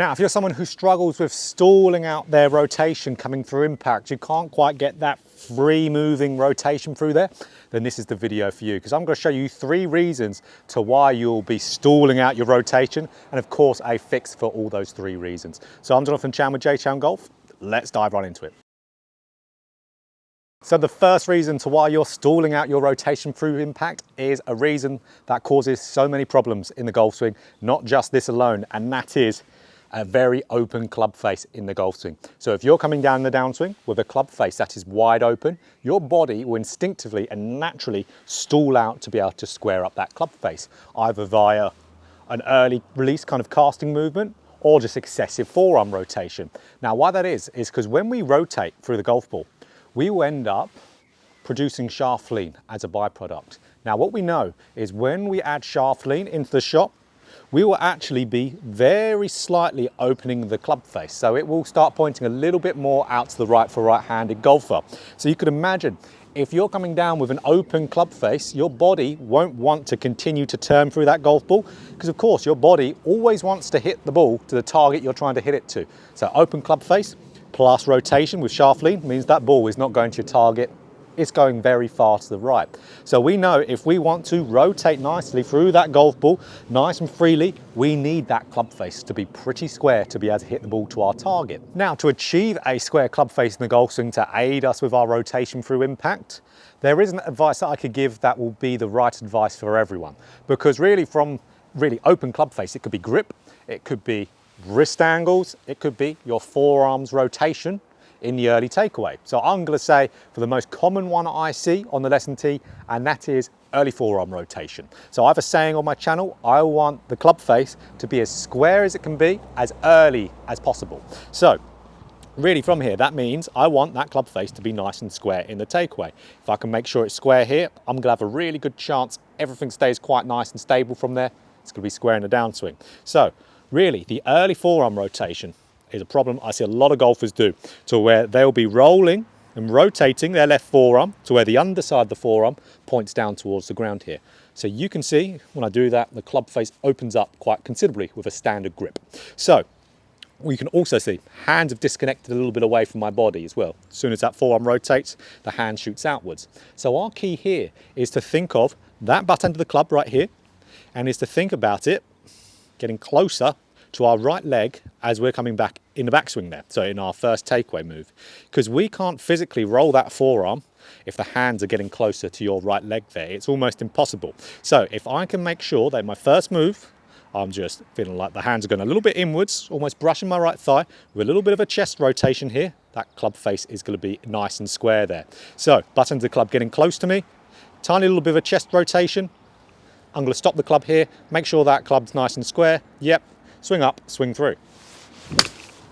Now, if you're someone who struggles with stalling out their rotation coming through impact, you can't quite get that free moving rotation through there, then this is the video for you, because I'm going to show you 3 reasons to why you'll be stalling out your rotation, and of course a fix for all those 3 reasons. So I'm Jonathan Chown with JChownGolf. Let's dive right into it. So the first reason to why you're stalling out your rotation through impact is a reason that causes so many problems in the golf swing, not just this alone, and that is a very open club face in the golf swing. So if you're coming down the downswing with a club face that is wide open, your body will instinctively and naturally stall out to be able to square up that club face, either via an early release kind of casting movement or just excessive forearm rotation. Now why that is because when we rotate through the golf ball, we will end up producing shaft lean as a byproduct. Now what we know is when we add shaft lean into the shot, we will actually be very slightly opening the club face. So it will start pointing a little bit more out to the right for a right-handed golfer. So you could imagine if you're coming down with an open club face, your body won't want to continue to turn through that golf ball because of course your body always wants to hit the ball to the target you're trying to hit it to. So open club face plus rotation with shaft lean means that ball is not going to your target. It's going very far to the right. So we know if we want to rotate nicely through that golf ball, nice and freely, we need that club face to be pretty square to be able to hit the ball to our target. Now, to achieve a square club face in the golf swing to aid us with our rotation through impact, there isn't advice that I could give that will be the right advice for everyone. Because really from really open club face, it could be grip, it could be wrist angles, it could be your forearms rotation in the early takeaway. So I'm going to say for the most common one I see on the lesson tee, and that is early forearm rotation. So I have a saying on my channel, I want the club face to be as square as it can be as early as possible. So really from here, that means I want that club face to be nice and square in the takeaway. If I can make sure it's square here, I'm going to have a really good chance everything stays quite nice and stable from there. It's going to be square in the downswing. So really the early forearm rotation is a problem I see a lot of golfers do, to where they'll be rolling and rotating their left forearm to where the underside of the forearm points down towards the ground here. So you can see when I do that, the club face opens up quite considerably with a standard grip. So we can also see hands have disconnected a little bit away from my body as well. As soon as that forearm rotates, the hand shoots outwards. So our key here is to think of that butt end of the club right here, and is to think about it getting closer to our right leg as we're coming back in the backswing there, so in our first takeaway move. Because we can't physically roll that forearm if the hands are getting closer to your right leg there. It's almost impossible. So if I can make sure that in my first move, I'm just feeling like the hands are going a little bit inwards, almost brushing my right thigh, with a little bit of a chest rotation here, that club face is going to be nice and square there. So butt end of the club getting close to me, tiny little bit of a chest rotation. I'm going to stop the club here, make sure that club's nice and square. Yep. Swing up, swing through.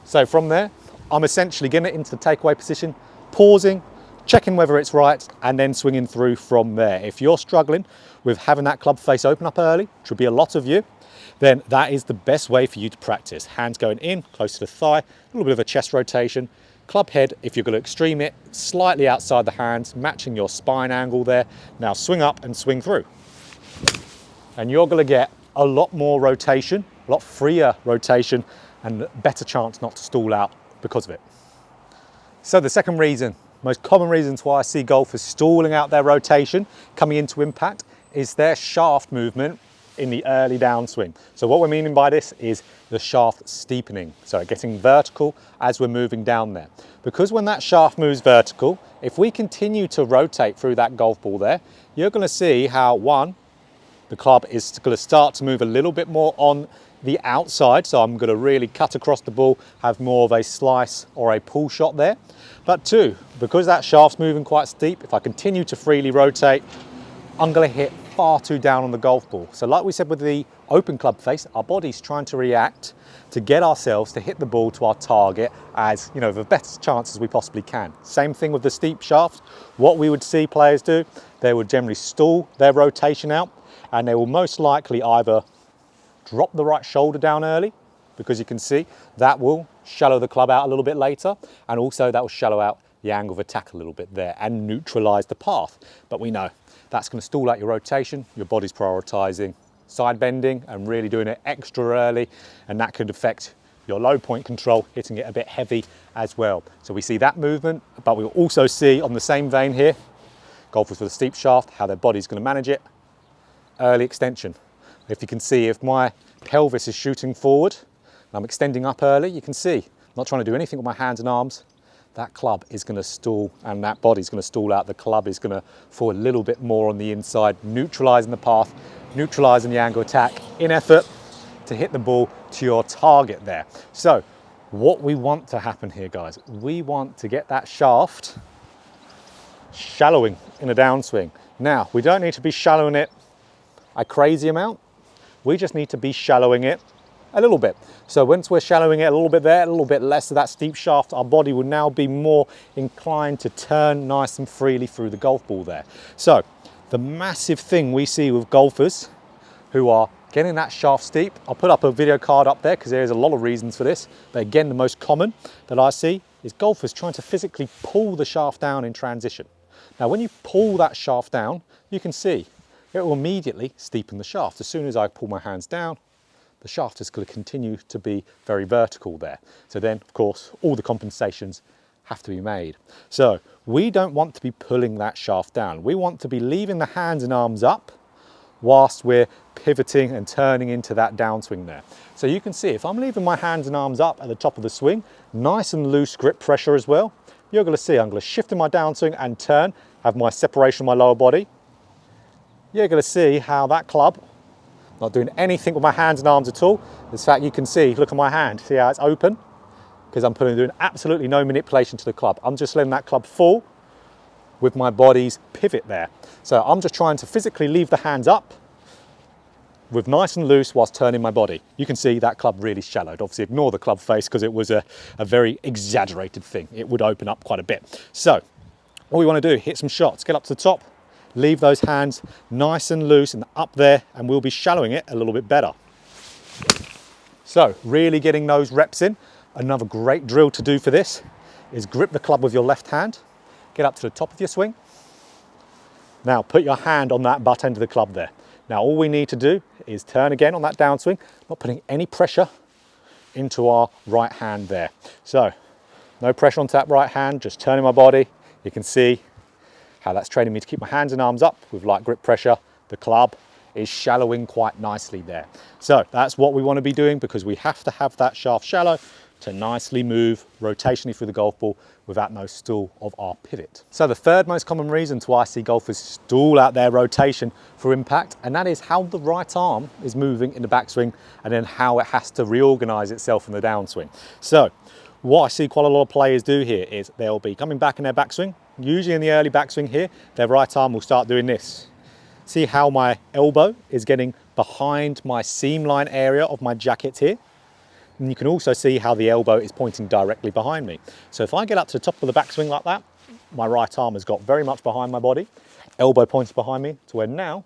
So from there, I'm essentially getting it into the takeaway position, pausing, checking whether it's right, and then swinging through from there. If you're struggling with having that club face open up early, which will be a lot of you, then that is the best way for you to practice. Hands going in, close to the thigh, a little bit of a chest rotation, club head, if you're going to extreme it, slightly outside the hands, matching your spine angle there. Now swing up and swing through. And you're going to get a lot more rotation, a lot freer rotation, and better chance not to stall out because of it. So the second reason, most common reasons why I see golfers stalling out their rotation coming into impact is their shaft movement in the early downswing. So what we're meaning by this is the shaft steepening, so getting vertical as we're moving down there. Because when that shaft moves vertical, if we continue to rotate through that golf ball there, you're going to see how the club is going to start to move a little bit more on the outside. So I'm going to really cut across the ball, have more of a slice or a pull shot there. But 2, because that shaft's moving quite steep, if I continue to freely rotate, I'm going to hit far too down on the golf ball. So like we said with the open club face, our body's trying to react to get ourselves to hit the ball to our target as, you know, the best chance as we possibly can. Same thing with the steep shaft. What we would see players do, they would generally stall their rotation out, and they will most likely either drop the right shoulder down early, because you can see that will shallow the club out a little bit later, and also that will shallow out the angle of attack a little bit there and neutralize the path. But we know that's going to stall out your rotation. Your body's prioritizing side bending and really doing it extra early, and that could affect your low point control, hitting it a bit heavy as well. So we see that movement, but we'll also see on the same vein here, golfers with a steep shaft, how their body's going to manage it. Early extension. If you can see, if my pelvis is shooting forward and I'm extending up early, you can see, I'm not trying to do anything with my hands and arms, that club is going to stall and that body's going to stall out. The club is going to fall a little bit more on the inside, neutralizing the path, neutralizing the angle attack in effort to hit the ball to your target there. So what we want to happen here, guys, we want to get that shaft shallowing in a downswing. Now, we don't need to be shallowing it a crazy amount. We just need to be shallowing it a little bit. So once we're shallowing it a little bit there, a little bit less of that steep shaft, our body will now be more inclined to turn nice and freely through the golf ball there. So the massive thing we see with golfers who are getting that shaft steep, I'll put up a video card up there because there's a lot of reasons for this. But again, the most common that I see is golfers trying to physically pull the shaft down in transition. Now, when you pull that shaft down, you can see it will immediately steepen the shaft. As soon as I pull my hands down, the shaft is going to continue to be very vertical there. So then, of course, all the compensations have to be made. So we don't want to be pulling that shaft down. We want to be leaving the hands and arms up whilst we're pivoting and turning into that downswing there. So you can see if I'm leaving my hands and arms up at the top of the swing, nice and loose grip pressure as well, you're going to see I'm going to shift in my downswing and turn, have my separation of my lower body. You're going to see how that club, not doing anything with my hands and arms at all. In fact, you can see, look at my hand, see how it's open? Because I'm doing absolutely no manipulation to the club. I'm just letting that club fall with my body's pivot there. So I'm just trying to physically leave the hands up with nice and loose whilst turning my body. You can see that club really shallowed. Obviously ignore the club face because it was a very exaggerated thing. It would open up quite a bit. So all we want to do, hit some shots, get up to the top, leave those hands nice and loose and up there, and we'll be shallowing it a little bit better. So really getting those reps in. Another great drill to do for this is grip the club with your left hand, get up to the top of your swing. Now put your hand on that butt end of the club there. Now all we need to do is turn again on that downswing, not putting any pressure into our right hand there. So no pressure onto that right hand, just turning my body. You can see how that's training me to keep my hands and arms up with light grip pressure. The club is shallowing quite nicely there. So that's what we want to be doing because we have to have that shaft shallow to nicely move rotationally through the golf ball without no stall of our pivot. So the third most common reason to why I see golfers stall out their rotation for impact, and that is how the right arm is moving in the backswing and then how it has to reorganize itself in the downswing. So what I see quite a lot of players do here is they'll be coming back in their backswing. Usually in the early backswing here, their right arm will start doing this. See how my elbow is getting behind my seam line area of my jacket here? And you can also see how the elbow is pointing directly behind me. So if I get up to the top of the backswing like that, my right arm has got very much behind my body, elbow points behind me, to where now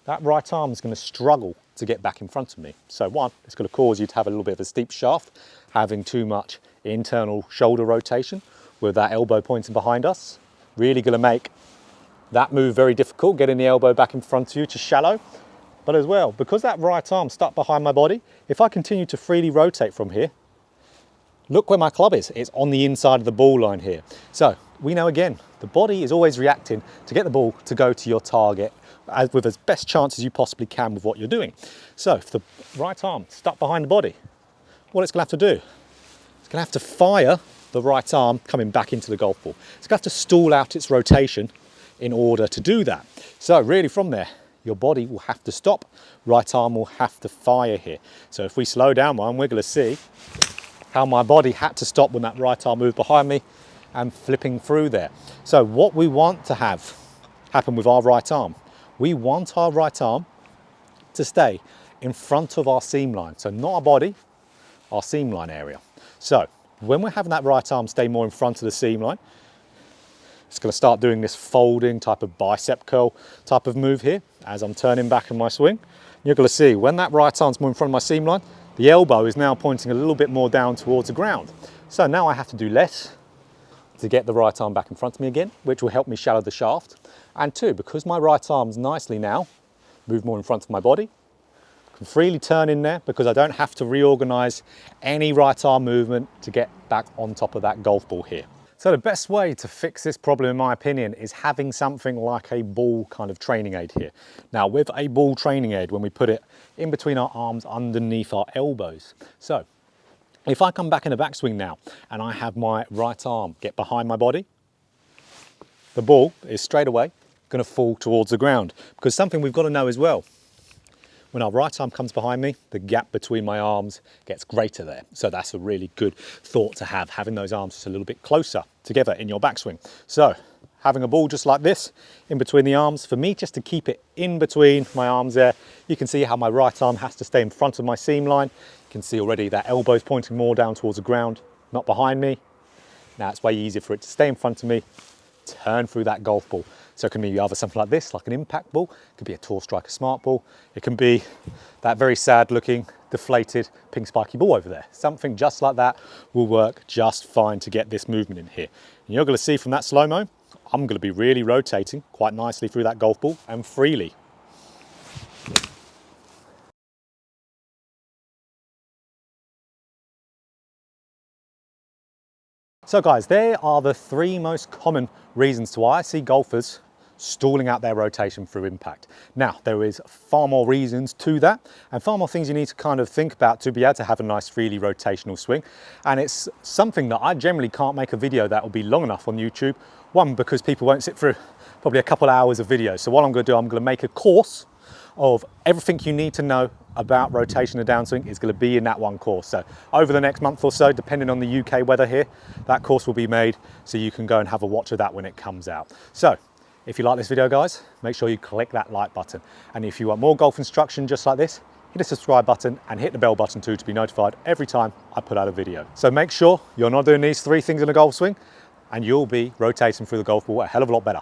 that right arm is going to struggle to get back in front of me. So one, it's going to cause you to have a little bit of a steep shaft, having too much internal shoulder rotation with that elbow pointing behind us. Really going to make that move very difficult, getting the elbow back in front of you to shallow. But as well, because that right arm stuck behind my body, if I continue to freely rotate from here, look where my club is. It's on the inside of the ball line here. So we know again, the body is always reacting to get the ball to go to your target with as best chance as you possibly can with what you're doing. So if the right arm stuck behind the body, what it's going to have to do, it's going to have to fire the right arm coming back into the golf ball. It's going to have to stall out its rotation in order to do that. So really from there, your body will have to stop, right arm will have to fire here. So if we slow down one, we're going to see how my body had to stop when that right arm moved behind me and flipping through there. So what we want to have happen with our right arm, we want our right arm to stay in front of our seam line. So not our body, our seam line area. So when we're having that right arm stay more in front of the seam line, it's going to start doing this folding type of bicep curl type of move here as I'm turning back in my swing. You're going to see when that right arm's more in front of my seam line, the elbow is now pointing a little bit more down towards the ground. So now I have to do less to get the right arm back in front of me again, which will help me shallow the shaft. And two, because my right arm's nicely now moved more in front of my body, can freely turn in there because I don't have to reorganize any right arm movement to get back on top of that golf ball here. So the best way to fix this problem, in my opinion, is having something like a ball kind of training aid here. Now with a ball training aid, when we put it in between our arms underneath our elbows. So if I come back in a backswing now and I have my right arm get behind my body, the ball is straight away going to fall towards the ground, because something we've got to know as well, when our right arm comes behind me, the gap between my arms gets greater there. So that's a really good thought to have, having those arms just a little bit closer together in your backswing. So having a ball just like this in between the arms, for me just to keep it in between my arms there, you can see how my right arm has to stay in front of my seam line. You can see already that elbow's pointing more down towards the ground, not behind me. Now it's way easier for it to stay in front of me, turn through that golf ball. So it can be either something like this, like an impact ball, it could be a Tour Striker Smart ball, it can be that very sad looking, deflated, pink spiky ball over there. Something just like that will work just fine to get this movement in here. And you're going to see from that slow-mo, I'm going to be really rotating quite nicely through that golf ball and freely. So guys, there are the 3 most common reasons to why I see golfers stalling out their rotation through impact. Now, there is far more reasons to that and far more things you need to kind of think about to be able to have a nice freely rotational swing. And it's something that I generally can't make a video that will be long enough on YouTube. One, because people won't sit through probably a couple hours of video. So what I'm going to do, I'm going to make a course of everything you need to know about rotation and downswing is going to be in that one course. So over the next month or so, depending on the UK weather here, that course will be made so you can go and have a watch of that when it comes out. So if you like this video, guys, make sure you click that like button. And if you want more golf instruction just like this, hit the subscribe button and hit the bell button too to be notified every time I put out a video. So make sure you're not doing these 3 things in a golf swing and you'll be rotating through the golf ball a hell of a lot better.